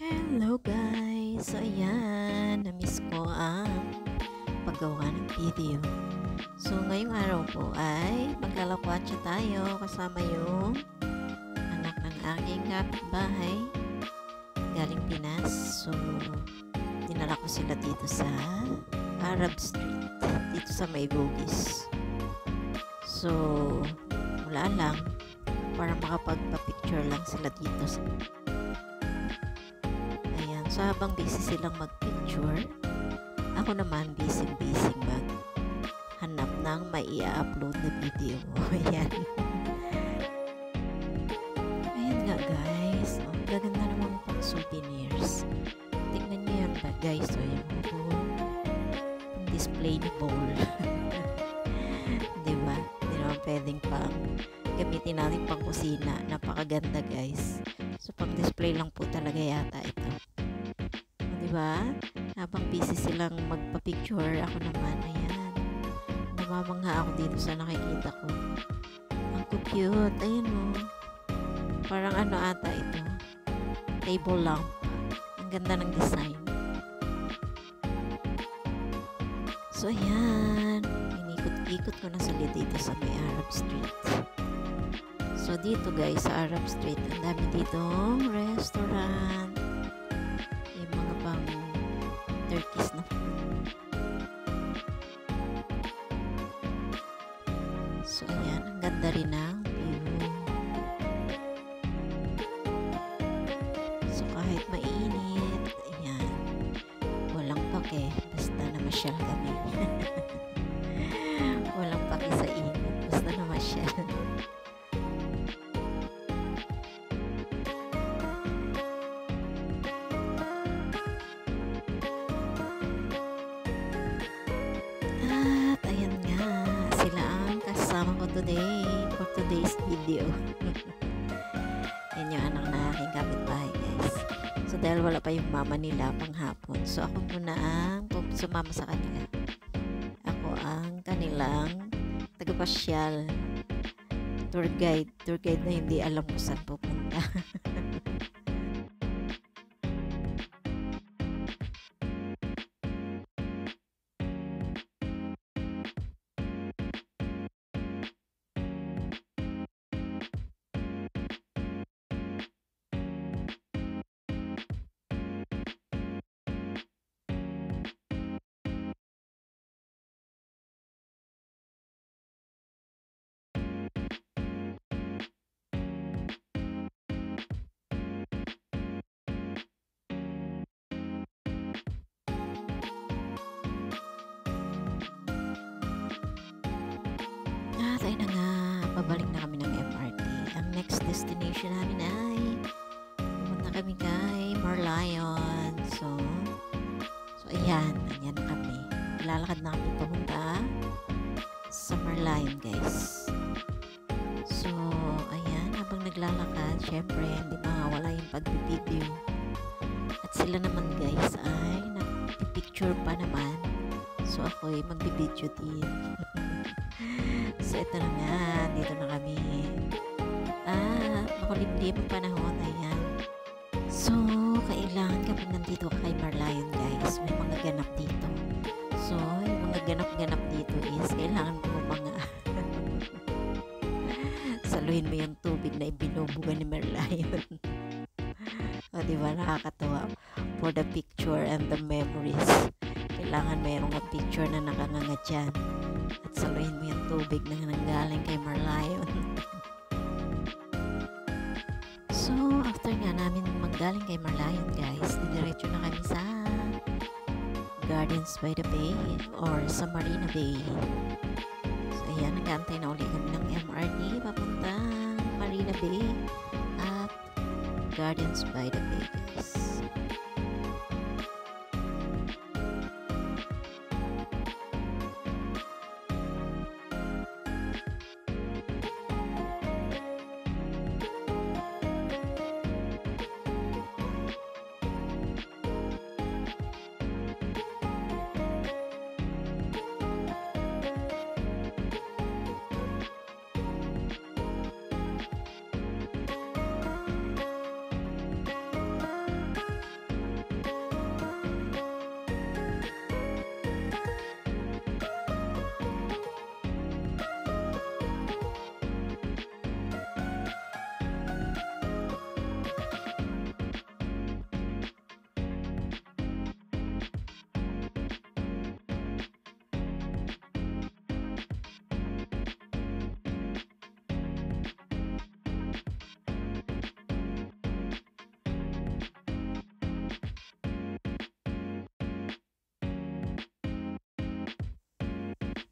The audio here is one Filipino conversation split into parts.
Hello guys! So ayan, na-miss ko ang paggawa ng video. So ngayong araw po ay maglalakwatsa tayo kasama yung anak ng aking kapitbahay galing Pinas. So dinala ko sila dito sa Arab Street, dito sa May Bugis. So wala lang, para makapagpa-picture lang sila dito. So habang busy silang mag-picture, ako naman busy maghanap ng may i-upload na video. Ayan. Ayan nga guys. Ang gaganda naman pang souvenirs. Tingnan nyo yan ba guys. So yung bowl. Yung display ni bowl. Diba? Hindi naman pwedeng pang gamitin natin pang kusina. Napakaganda guys. So pang display lang po talaga yata ito. Diba? Habang busy silang magpa-picture, ako naman, ayan. Namamangha ako dito sa nakikita ko. Ang cute. Ayan o. Parang ano ata ito. Table lamp. Ang ganda ng design. So, ayan. Inikot-ikot ko na sila dito sa may Arab Street. So, dito guys, sa Arab Street, ang dami ditong restaurant. Turkish na food. So ayan, ang ganda rin ng view. So kahit mainit, ayan, walang pake, basta namasyal kami. Walang pake sa init, basta namasyal. Today for today's video. Yan yung anak na aking kapitbahay guys. So dahil wala pa yung mama nila pang hapon, so ako muna ang sumama sa kanila. Ako ang kanilang tagapasyal, tour guide na hindi alam kung saan pupunta. Tayo na nga, pabalik na kami ng MRT. Ang next destination namin ay pumunta kami kay Merlion. So ayan kami. Lalakad na kami papunta sa Merlion guys. So ayan, habang naglalakad, syempre hindi mawala yung pag-video. At sila naman guys ay nag-picture pa naman. So ako ay mag-video din. So ito na nga, dito na kami. Makulimlim ang panahon, ayan. So, kailangan kapag nandito ka kay Merlion guys, may mga ganap dito. So, yung mga ganap-ganap dito is kailangan mo mga saluhin mo yung tubig na ibinubuga ni Merlion. O diba, nakakatawa. For the picture and the memories, kailangan mayroong a picture na nakanganga dyan. At saluhin mo yung tubig na nanggaling kay Merlion. So, after nga namin manggaling kay Merlion guys, didiretso na kami sa Gardens by the Bay or sa Marina Bay. So, ayan, nag-aantay na ulit kami ng MRT papuntang Marina Bay at Gardens by the Bay guys.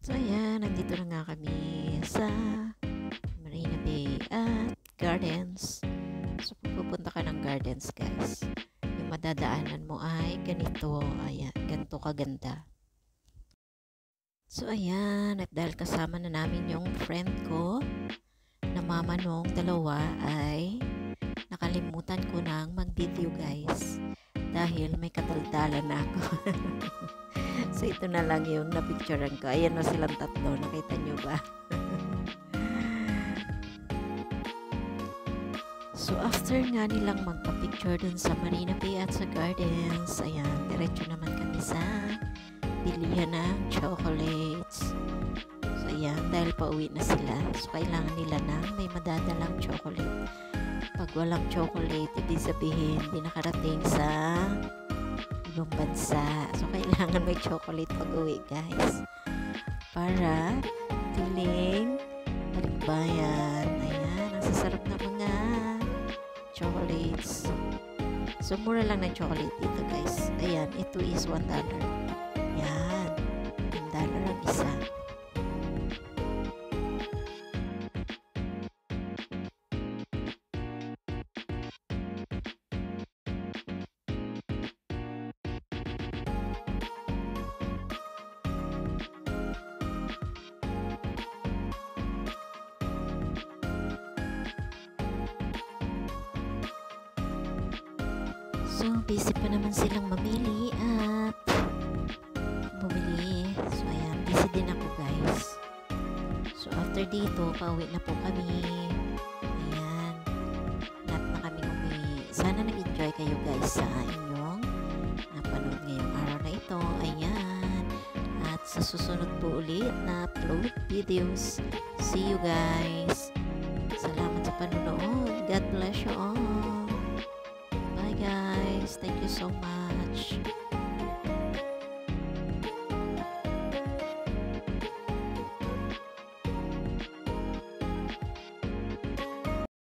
So ayan, nandito na nga kami sa Marina Bay at Gardens. So kung pupunta ka ng Gardens guys, yung madadaanan mo ay ganito, ayan, ganito kaganda. So ayan, at dahil kasama na namin yung friend ko na mama nung dalawa ay nakalimutan ko nang mag-video guys dahil may katuldalan na ako. So ito na lang yung napicturean ko. Ayan na silang tatlo, nakita nyo ba? So after nga nilang magpa-picture dun sa Marina Bay at sa Gardens, ayan, diretso naman kami sa bilihan ng chocolates. So ayan, dahil pauwi na sila, so kailangan nila ng may madadalang chocolate. Pag walang chocolate, ibig sabihin hindi nakarating sa ibang bansa. So kailangan may chocolate pag uwi guys, para feeling magbayan. Ayan, ang sasarap na mga chocolates. So mura lang ng chocolate dito guys. Ayan, ito is $1. Yan, $1 ang isa. So, busy pa naman silang mamili at bumili. So, ayan, busy din ako guys. So, after dito, pauwi na po kami. Ayan, lahat na kami umuwi. Sana nag-enjoy kayo guys sa inyong napanood ngayong araw na ito. Ayan, at sa susunod po ulit na upload videos. See you guys. Salamat sa panonood. God bless you all.